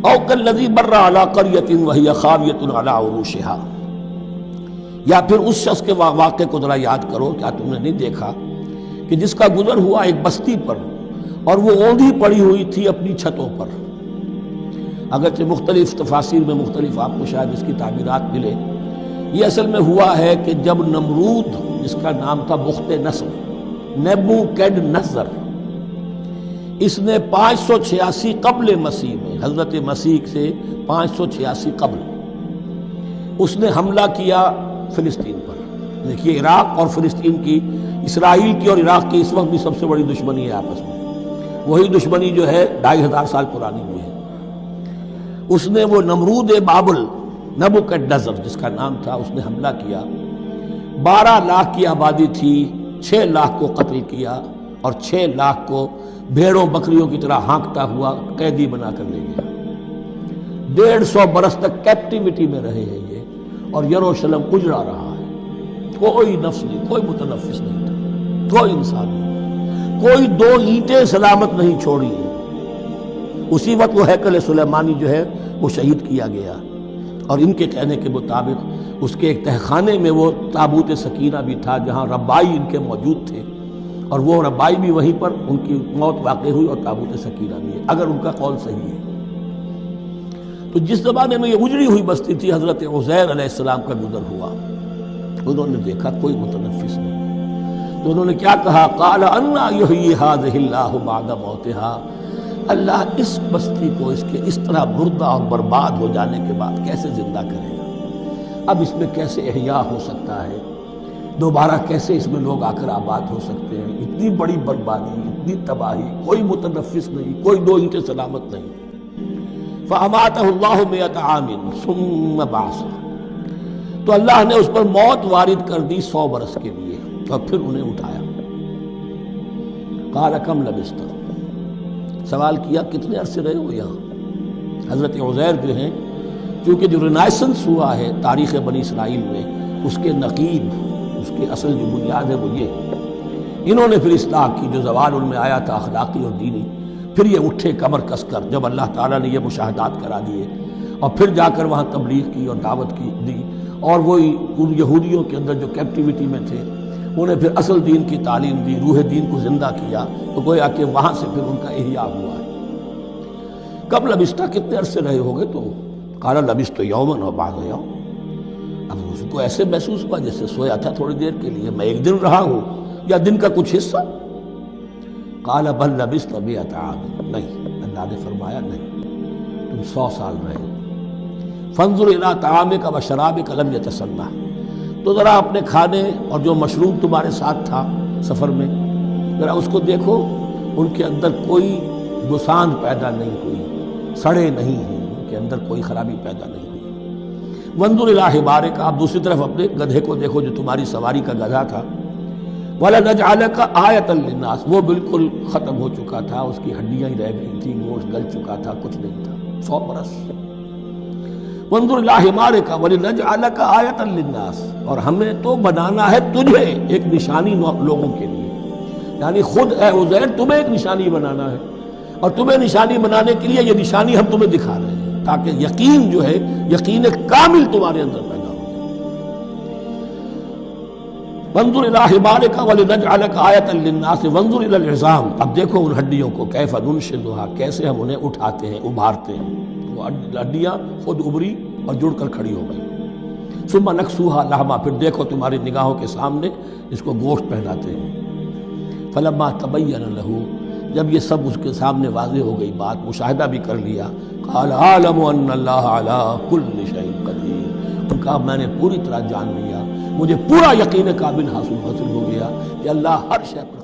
او کالذی مر علی قریۃ وہی خاویۃ علی عروشہا، یا پھر اس شخص کے واقعے کو ذرا یاد کرو، کیا تم نے نہیں دیکھا کہ جس کا گزر ہوا ایک بستی پر اور وہ اوندھی پڑی ہوئی تھی اپنی چھتوں پر۔ اگرچہ مختلف تفاسیر میں مختلف آپ کو شاید اس کی تعبیرات ملے، یہ اصل میں ہوا ہے کہ جب نمرود، جس کا نام تھا بخت نصر، نیبوکیڈنیزر، اس نے 586 قبل مسیح میں، حضرت مسیح سے 586 قبل، اس نے حملہ کیا فلسطین پر۔ دیکھیے عراق اور فلسطین کی، اسرائیل کی اور عراق کی اس وقت بھی سب سے بڑی دشمنی ہے آپس میں، وہی دشمنی جو ہے 2500 سال پرانی بھی ہے۔ اس نے وہ نمرود بابل، نیبوکیڈنیزر جس کا نام تھا، اس نے حملہ کیا، 12 لاکھ کی آبادی تھی، 6 لاکھ کو قتل کیا اور 6 لاکھ کو بھیڑوں بکریوں کی طرح ہانکتا ہوا قیدی بنا کر لے گیا۔ 150 برس تک کیپٹیوٹی میں رہے ہیں یہ، اور یروشلم اجڑا رہا ہے، کوئی نفس نہیں، کوئی متنفس نہیں تھا، کوئی انسان نہیں، کوئی 2 اینٹیں سلامت نہیں چھوڑی۔ اسی وقت وہ ہیکل سلیمانی جو ہے وہ شہید کیا گیا، اور ان کے کہنے کے مطابق اس کے ایک تہخانے میں وہ تابوت سکینہ بھی تھا جہاں ربائی ان کے موجود تھے، اور وہ ربائی بھی وہیں پر ان کی موت واقع ہوئی اور تابوت سکینہ بھی ہے، اگر ان کا قول صحیح ہے۔ تو جس زمانے میں یہ اجڑی ہوئی بستی تھی، حضرت عزیر علیہ السلام کا گزر ہوا، انہوں نے دیکھا کوئی متنفس نہیں، تو انہوں نے کیا کہا، قال انا یحیی ھذہ اللہ بعد موتھا، اللہ اس بستی کو اس کے اس طرح مردہ اور برباد ہو جانے کے بعد کیسے زندہ کرے گا؟ اب اس میں کیسے احیاء ہو سکتا ہے؟ دوبارہ کیسے اس میں لوگ آ کر آباد ہو سکتے ہیں؟ اتنی بڑی بربادی، اتنی تباہی، کوئی متنفس نہیں، کوئی 2 اینٹیں سلامت نہیں۔ فَأَمَاتَهُ اللَّهُ مِئَةَ عَامٍ ثُمَّ بَعَثَهُ، تو اللہ نے اس پر موت وارد کر دی 100 برس کے لیے، اور پھر انہیں اٹھایا۔ قَالَ كَمْ لَبِثْتَ، سوال کیا کتنے عرصے رہے ہو یہاں؟ حضرت عزیر جو ہیں، چونکہ جو رینائسنس ہوا ہے تاریخ بنی اسرائیل میں، اس کے نقیب، اس کے اصل جو بنیاد ہے وہ یہ، انہوں نے پھر اصلاح کی، جو زوال ان میں آیا تھا اخلاقی اور دینی، پھر یہ اٹھے کمر کس کر، جب اللہ تعالیٰ نے یہ مشاہدات کرا دیے، اور پھر جا کر وہاں تبلیغ کی اور دعوت کی دی، اور وہی ان یہودیوں کے اندر جو کیپٹیوٹی میں تھے انہیں پھر اصل دین کی تعلیم دی، روح دین کو زندہ کیا، تو گویا کہ وہاں سے پھر ان کا احیاء ہوا ہے۔ کب لبثت، کتنے عرصے رہے ہوگے تو؟ قال لبثت یوما و بعض یوم، اب اس کو ایسے محسوس ہوا جیسے سویا تھا تھوڑی دیر کے لیے، میں 1 دن رہا ہوں یا دن کا کچھ حصہ۔ قال بل لبثت 100 عام، نہیں، اللہ نے فرمایا نہیں، تم 100 سال رہے۔ فانظر الی طعامک و شرابک لم یتسنہ، تو ذرا اپنے کھانے اور جو مشروب تمہارے ساتھ تھا سفر میں، ذرا اس کو دیکھو، ان کے اندر کوئی گسان پیدا نہیں ہوئی، سڑے نہیں ہیں، ان کے اندر کوئی خرابی پیدا نہیں ہوئی۔ وانظر الی حمارک، آپ دوسری طرف اپنے گدھے کو دیکھو جو تمہاری سواری کا گدھا تھا، وَلَنَجْعَلَكَ آیَةً لِلنَّاسِ، وہ بالکل ختم ہو چکا تھا، اس کی ہڈیاں ہی رہ گئی تھیں، گوشت گل چکا تھا، کچھ نہیں تھا، 100 برس۔ وانظر الی حمارک وَلِنَجْعَلَكَ آیَةً لِلنَّاسِ، اور ہمیں تو بنانا ہے تجھے ایک نشانی لوگوں کے لیے، یعنی خود اے عزیر تمہیں ایک نشانی بنانا ہے، اور تمہیں نشانی بنانے کے لیے یہ نشانی ہم تمہیں دکھا رہے ہیں، تاکہ یقین جو ہے، یقین کامل تمہارے اندر پیدا ہو۔ وانظر الی حمارک وَلِنَجْعَلَكَ آیَةً لِلنَّاسِ وانظر الی العظام، اب دیکھو ان ہڈیوں کو، کیف ننشزها، کیسے ہم انہیں اٹھاتے ہیں، ابھارتے ہیں، وہ ہڈیاں خود ابری اور جڑ کر کھڑی ہو گئی۔ ثم نکسوها لحما، پھر دیکھو تمہاری نگاہوں کے سامنے اس کو گوشت پہناتے ہیں۔ فلما تبین له، جب یہ سب اس کے سامنے واضح ہو گئی بات، مشاہدہ بھی کر لیا، قال اعلم ان اللہ علی کل شیء قدیر، تو کہا میں نے پوری طرح جان لیا، مجھے پورا یقین کامل حاصل ہو گیا کہ اللہ ہر شے پر